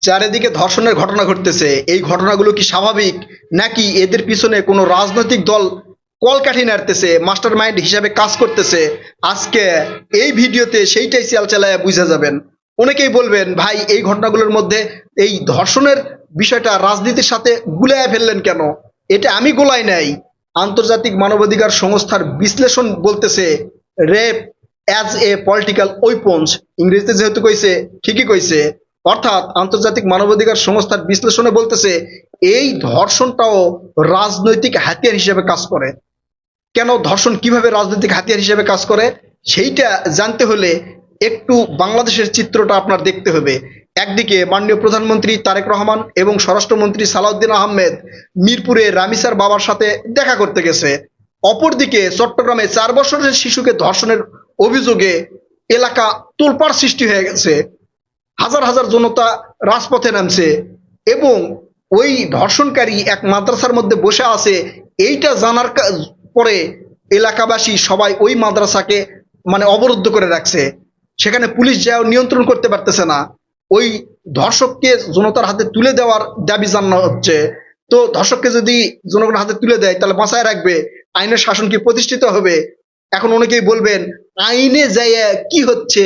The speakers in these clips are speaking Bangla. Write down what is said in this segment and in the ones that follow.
চারিদিকে ধর্ষণের ঘটনা ঘটতেছে, এই ঘটনাগুলো কি স্বাভাবিক, নাকি এদের পিছনে কোনো রাজনৈতিক দল কলকাঠি নাড়তেছে, মাস্টার মাইন্ড হিসাবে কাজ করতেছে? আজকে এই ভিডিওতে সেইটাই চাল চালায় বুঝে যাবেন। অনেকেই বলবেন, ভাই এই ঘটনাগুলোর মধ্যে এই ধর্ষণের বিষয়টা রাজনীতির সাথে গুলায় ফেললেন কেন? এটা আমি গোলাই নাই, আন্তর্জাতিক মানবাধিকার সংস্থার বিশ্লেষণ বলতেছে rape as a political weapons. ইংরেজিতে যেহেতু কইছে, ঠিকই কইছে। অর্থাৎ আন্তর্জাতিক মানবাধিকার সংস্থার বিশ্লেষণে বলতেছে এই ধর্ষণটাও রাজনৈতিক হাতিয়ার হিসেবে কাজ করে। কেন ধর্ষণ কিভাবে রাজনৈতিক হাতিয়ার হিসেবে কাজ করে সেইটা জানতে হলে একটু বাংলাদেশের চিত্রটা আপনার দেখতে হবে। একদিকে মাননীয় প্রধানমন্ত্রী তারেক রহমান এবং স্বরাষ্ট্রমন্ত্রী সালাউদ্দিন আহমেদ মিরপুরে রামিসার বাবার সাথে দেখা করতে গেছে। অপরদিকে চট্টগ্রামে 4 বছরের শিশুকে ধর্ষণের অভিযোগে এলাকা তোলপাড় সৃষ্টি হয়ে গেছে। হাজার হাজার জনতা রাজপথে নামছে এবং ওই ধর্ষণকারী এক মাদ্রাসার মধ্যে বসে আছে। এইটা জানার পরে এলাকাবাসী সবাই ওই মাদ্রাসাকে অবরুদ্ধ করে রাখছে। সেখানে পুলিশ যাও নিয়ন্ত্রণ করতে পারতেছে না। ওই ধর্ষককে জনতার হাতে তুলে দেওয়ার দাবি জানানো হচ্ছে। তো ধর্ষককে যদি জনগণের হাতে তুলে দেয় তাহলে বাঁচায় রাখবে, আইনের শাসন কি প্রতিষ্ঠিত হবে? এখন অনেকেই বলবেন, আইনে যায় কি হচ্ছে,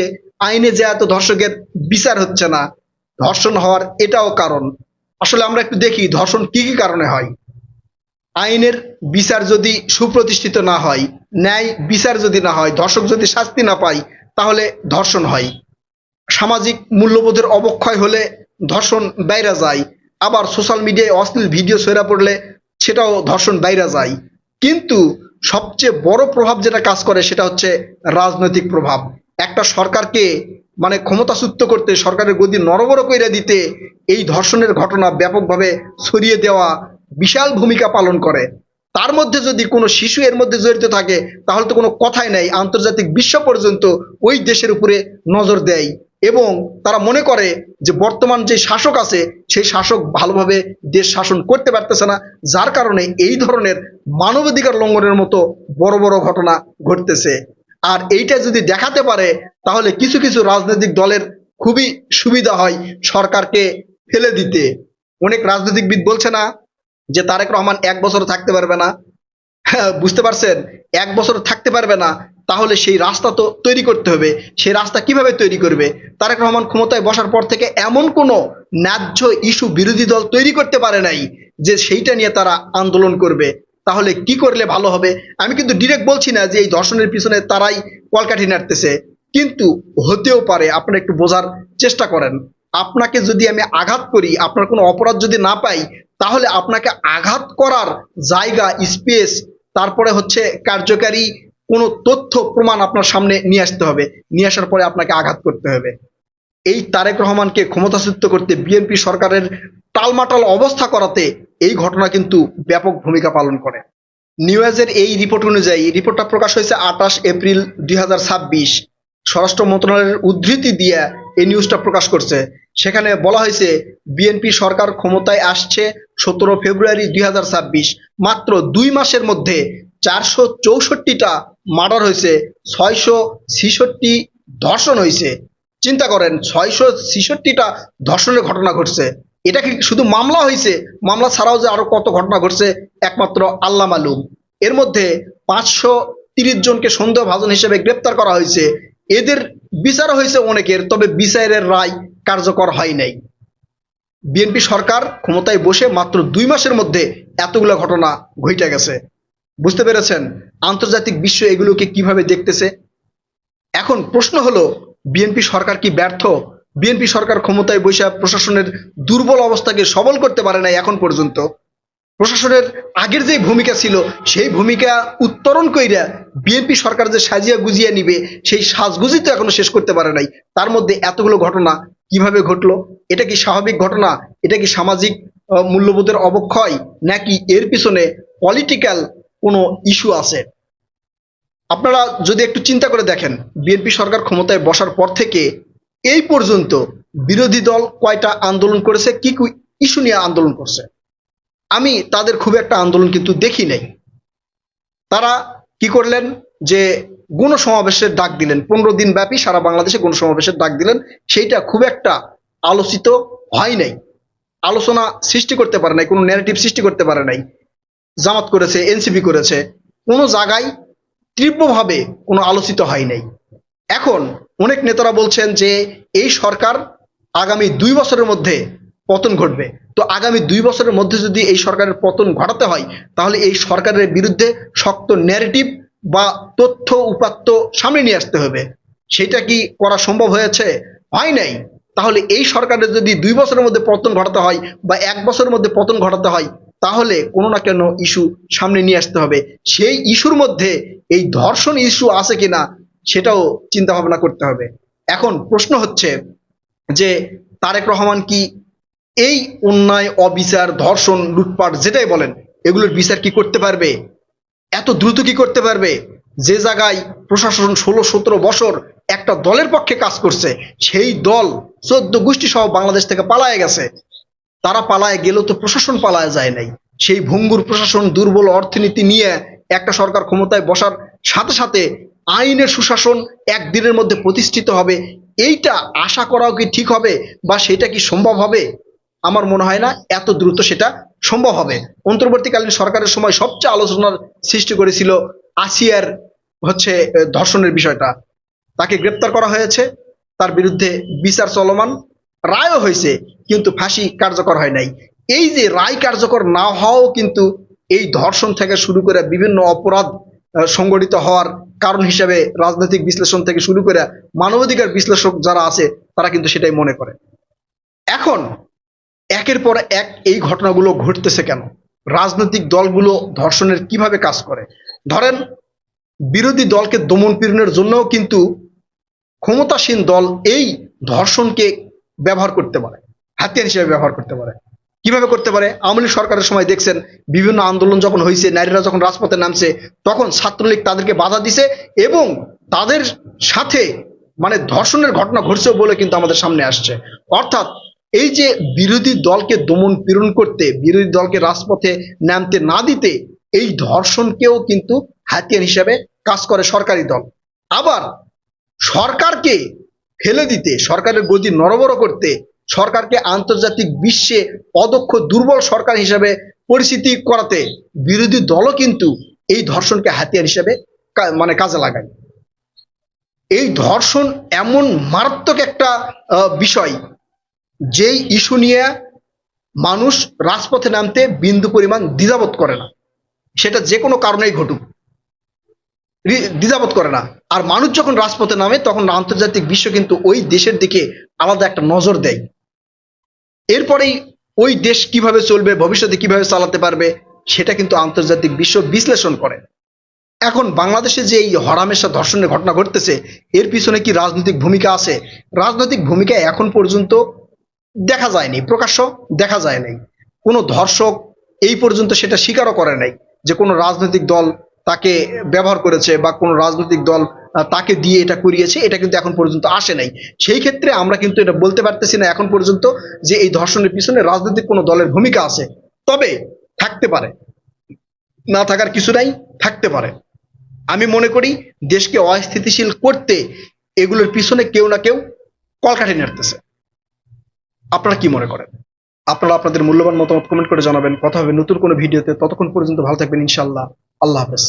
আইনে যায় তো ধর্ষকের বিচার হচ্ছে না। ধর্ষণ হওয়ার এটাও কারণ। আসলে আমরা একটু দেখি ধর্ষণ কি কি কারণে হয়। আইনের বিচার যদি সুপ্রতিষ্ঠিত না হয়, ন্যায় বিচার যদি না হয়, ধর্ষক যদি শাস্তি না পায়, তাহলে ধর্ষণ হয়। সামাজিক মূল্যবোধের অবক্ষয় হলে ধর্ষণ বাইরা যায়। আবার সোশ্যাল মিডিয়ায় অশ্লীল ভিডিও ছড়া পড়লে সেটাও ধর্ষণ বাইরা যায়। কিন্তু সবচেয়ে বড় প্রভাব যেটা কাজ করে সেটা হচ্ছে রাজনৈতিক প্রভাব। একটা সরকারকে ক্ষমতাচ্যুত করতে, সরকারের গদি নড়বড় কইরা দিতে এই ধর্ষণের ঘটনা ব্যাপকভাবে ছড়িয়ে দেওয়া বিশাল ভূমিকা পালন করে। তার মধ্যে যদি কোনো শিশু এর মধ্যে জড়িত থাকে তাহলে তো কোনো কথাই নাই, আন্তর্জাতিক বিশ্ব পর্যন্ত ওই দেশের উপরে নজর দেয় এবং তারা মনে করে যে বর্তমান যে শাসক আছে সেই শাসক ভালোভাবে দেশ শাসন করতে পারতেছে না, যার কারণে এই ধরনের মানবাধিকার লঙ্ঘনের মতো বড় বড় ঘটনা ঘটতেছে। আর এইটা যদি দেখাতে পারে তাহলে কিছু কিছু রাজনৈতিক দলের খুবই সুবিধা হয় সরকারকে ফেলে দিতে। অনেক রাজনৈতিকবিদ বলছে না যে তারেক রহমান 1 বছর থাকতে পারবে না। হ্যাঁ, বুঝতে পারছেন, 1 বছর থাকতে পারবে না, তাহলে সেই রাস্তা তো তৈরি করতে হবে। সেই রাস্তা কিভাবে তৈরি করবে? তারেক রহমান ক্ষমতায় বসার পর থেকে এমন কোনো ন্যায্য ইস্যু বিরোধী দল তৈরি করতে পারে নাই যে সেইটা নিয়ে তারা আন্দোলন করবে। তাহলে কি করলে ভালো হবে? আমি কিন্তু ডিরেক্ট বলছি না যে এই ধর্ষণের পিছনে তারাই কলকাঠি নাড়তেছে, কিন্তু হতেও পারে। আপনারা একটু বোঝার চেষ্টা করেন। আপনাকে যদি আমি আঘাত করি, আপনার কোনো অপরাধ যদি না পাই, তাহলে আপনাকে আঘাত করার জায়গা, স্পেস, তারপরে হচ্ছে কার্যকারী কোনো তথ্য প্রমাণ আপনার সামনে নিয়ে আসতে হবে। নিয়ে আসার পরে আপনাকে আঘাত করতে হবে। এই তারেক রহমানকে ক্ষমতাচ্যুত করতে, বিএনপি সরকারের টালমাটাল অবস্থা করাতে এই ঘটনা কিন্তু ব্যাপক ভূমিকা পালন করে। নিউজের এই রিপোর্ট অনুযায়ী, রিপোর্টটা প্রকাশ হয়েছে 28 এপ্রিল 2026, স্বরাষ্ট্র মন্ত্রণালয়ের উদ্ধৃতি দিয়ে এই নিউজটা প্রকাশ করছে। সেখানে বলা হয়েছে বিএনপি সরকার ক্ষমতায় আসছে 17 ফেব্রুয়ারি 2026, মাত্র 2 মাসের মধ্যে 464টা মার্ডার হয়েছে, 666 ধর্ষণ হয়েছে। চিন্তা করেন, 666টা ধর্ষণের ঘটনা ঘটছে। এটা কি শুধু মামলা হয়েছে? মামলা ছাড়াও যে আরো কত ঘটনা ঘটছে একমাত্র আল্লাহ মালুম। এর মধ্যে 530 জনকে সন্দেহভাজন হিসেবে গ্রেপ্তার করা হয়েছে। এদের বিচার হয়েছে অনেকের, তবে বিচারের রায় কার্যকর হয় নাই। বিএনপি সরকার ক্ষমতায় বসে মাত্র 2 মাসের মধ্যে এতগুলো ঘটনা ঘটে গেছে। বুঝতে পেরেছেন আন্তর্জাতিক বিশ্ব এগুলোকে কিভাবে দেখতেছে? এখন প্রশ্ন হলো, বিএনপি সরকার কি ব্যর্থ? বিএনপি সরকার ক্ষমতায় বসে প্রশাসনের দুর্বল অবস্থাকে সবল করতে পারে নাই এখন পর্যন্ত। প্রশাসনের আগের যে ভূমিকা ছিল সেই ভূমিকা উত্তরণ কইরা বিএনপি সরকার যে সাজিয়া গুজিয়া নিবে সেই সাজগুজি তো এখনো শেষ করতে পারে নাই। তার মধ্যে এতগুলো ঘটনা কিভাবে ঘটলো? এটা কি স্বাভাবিক ঘটনা? এটা কি সামাজিক মূল্যবোধের অবক্ষয়, নাকি এর পিছনে পলিটিক্যাল কোনো ইস্যু আছে? আপনারা যদি একটু চিন্তা করে দেখেন, বিএনপি সরকার ক্ষমতায় বসার পর থেকে এই পর্যন্ত বিরোধী দল কয়টা আন্দোলন করেছে, কি কি ইস্যু নিয়ে আন্দোলন করছে? আমি তাদের খুব একটা আন্দোলন কিন্তু দেখি নাই। তারা কি করলেন যে গণসমাবেশের ডাক দিলেন, 15 দিন ব্যাপী সারা বাংলাদেশে গণসমাবেশের ডাক দিলেন। সেইটা খুব একটা আলোচিত হয় নাই, আলোচনা সৃষ্টি করতে পারে নাই, কোনো ন্যারেটিভ সৃষ্টি করতে পারে নাই। জামাত করেছে, এনসিপি করেছে, কোনো জায়গায় তীব্রভাবে কোনো আলোচিত হয় নাই। এখন অনেক নেতারা বলছেন যে এই সরকার আগামী 2 বছরের মধ্যে পতন ঘটবে। তো আগামী 2 বছরের মধ্যে যদি এই সরকারের পতন ঘটাতে হয়, তাহলে এই সরকারের বিরুদ্ধে শক্ত ন্যারেটিভ বা তথ্য উপাত্ত সামনে নিয়ে আসতে হবে। সেটা কি করা সম্ভব হয়েছে? হয় নাই। তাহলে এই সরকারের যদি 2 বছরের মধ্যে পতন ঘটাতে হয় বা 1 বছরের মধ্যে পতন ঘটাতে হয়, তাহলে কোনো না কোনো ইস্যু সামনে নিয়ে আসতে হবে। সেই ইস্যুর মধ্যে এই ধর্ষণ ইস্যু আছে কিনা সেটাও চিন্তা ভাবনা করতে হবে। এখন প্রশ্ন হচ্ছে যে তারেক রহমান কি এই অন্যায়, অবিচার, ধর্ষণ, লুটপাট যেটাই বলেন, এগুলোর বিচার কি করতে পারবে? এত দ্রুত কি করতে পারবে? যে জায়গায় প্রশাসন 16-17 বছর একটা দলের পক্ষে কাজ করছে, সেই দল 14 গোষ্ঠী সহ বাংলাদেশ থেকে পালায়ে গেছে। তারা পালায় গেলেও তো প্রশাসন পালায় যায় নাই। সেই ভঙ্গুর প্রশাসন, দুর্বল অর্থনীতি নিয়ে একটা সরকার ক্ষমতায় বসার সাথে সাথে আইনের সুশাসন একদিনের মধ্যে প্রতিষ্ঠিত হবে, এইটা আশা করাও কি ঠিক হবে বা সেটা কি সম্ভব হবে? আমার মনে হয় না এত দ্রুত সেটা সম্ভব হবে। অন্তর্বর্তীকালীন সরকারের সময় সবচেয়ে আলোচনার সৃষ্টি করেছিল আসিয়ার ধর্ষণের বিষয়টা। তাকে গ্রেপ্তার করা হয়েছে, তার বিরুদ্ধে বিচার চলমান, রায়ও হয়েছে, কিন্তু ফাঁসি কার্যকর হয় নাই। এই যে রায় কার্যকর না হওয়াও কিন্তু এই ধর্ষণ থেকে শুরু করে বিভিন্ন অপরাধ সংগঠিত হওয়ার কারণ হিসেবে রাজনৈতিক বিশ্লেষণ থেকে শুরু করে মানবাধিকার বিশ্লেষক যারা আছে তারা কিন্তু সেটাই মনে করে। এখন একের পর এক এই ঘটনাগুলো ঘটতেছে কেন? রাজনৈতিক দলগুলো ধর্ষণের কিভাবে কাজ করে? ধরেন, বিরোধী দলকে দমন পীড়নের জন্যও কিন্তু ক্ষমতাসীন দল এই ধর্ষণকে ব্যবহার করতে পারে, হাতিয়ার হিসেবে ব্যবহার করতে পারে। কিভাবে করতে পারে? আওয়ামী লীগ সরকারের সময় দেখছেন, বিভিন্ন আন্দোলন যখন হয়েছে, নারীরা যখন রাজপথে নামছে, তখন ছাত্রলীগ তাদেরকে বাধা দিছে এবং তাদের সাথে ধর্ষণের ঘটনা ঘটছে বলে কিন্তু আমাদের সামনে আসছে। অর্থাৎ এই যে বিরোধী দলকে দমন পীড়ন করতে, বিরোধী দলকে রাজপথে নামতে না দিতে, এই ধর্ষণকেও কিন্তু হাতিয়ার হিসেবে কাজ করে সরকারি দল। আবার সরকারকে ফেলে দিতে, সরকারের গদি নড়বড় করতে, সরকারকে আন্তর্জাতিক বিশ্বে অদক্ষ দুর্বল সরকার হিসেবে পরিচিতি করাতে বিরোধী দলও কিন্তু এই ধর্ষণকে হাতিয়ার হিসেবে কাজে লাগায়। এই ধর্ষণ এমন মারাত্মক একটা বিষয়, যেই ইস্যু নিয়ে মানুষ রাজপথে নামতে বিন্দু পরিমাণ দ্বিধাবোধ করে না, সেটা যে কোনো কারণেই ঘটুক, দ্বিধাবোধ করে না। আর মানুষ যখন রাজপথে নামে তখন আন্তর্জাতিক বিশ্ব কিন্তু ওই দেশের দিকে আলাদা একটা নজর দেয়। এরপরেই ওই দেশ কিভাবে চলবে, ভবিষ্যতে কিভাবে চালাতে পারবে, সেটা কিন্তু আন্তর্জাতিক বিশ্ব বিশ্লেষণ করে। এখন বাংলাদেশে যে এই হরামেশা ধর্ষণের ঘটনা ঘটতেছে, এর পিছনে কি রাজনৈতিক ভূমিকা আছে? রাজনৈতিক ভূমিকা এখন পর্যন্ত দেখা যায়নি, প্রকাশ্য দেখা যায় নাই। কোনো ধর্ষক এই পর্যন্ত সেটা স্বীকারও করে নাই যে কোনো রাজনৈতিক দল তাকে ব্যবহার করেছে বা কোনো রাজনৈতিক দল তাকে দিয়ে এটা করিয়েছে, এটা কিন্তু এখন পর্যন্ত আসে নাই। সেই ক্ষেত্রে আমরা কিন্তু এটা বলতে পারতেছি না এখন পর্যন্ত যে এই ধর্ষণের পিছনে রাজনৈতিক কোনো দলের ভূমিকা আছে। তবে থাকতে পারে, না থাকার কিছু নাই, থাকতে পারে। আমি মনে করি দেশকে অস্থিতিশীল করতে এগুলোর পিছনে কেউ না কেউ কলকাঠি নাড়তেছে। আপনারা কি মনে করেন? আপনারা আপনাদের মূল্যবান মতামত কমেন্ট করে জানাবেন। কথা হবে নতুন কোনো ভিডিওতে। ততক্ষণ পর্যন্ত ভালো থাকবেন ইনশাআল্লাহ। আল্লাহ হাফেজ।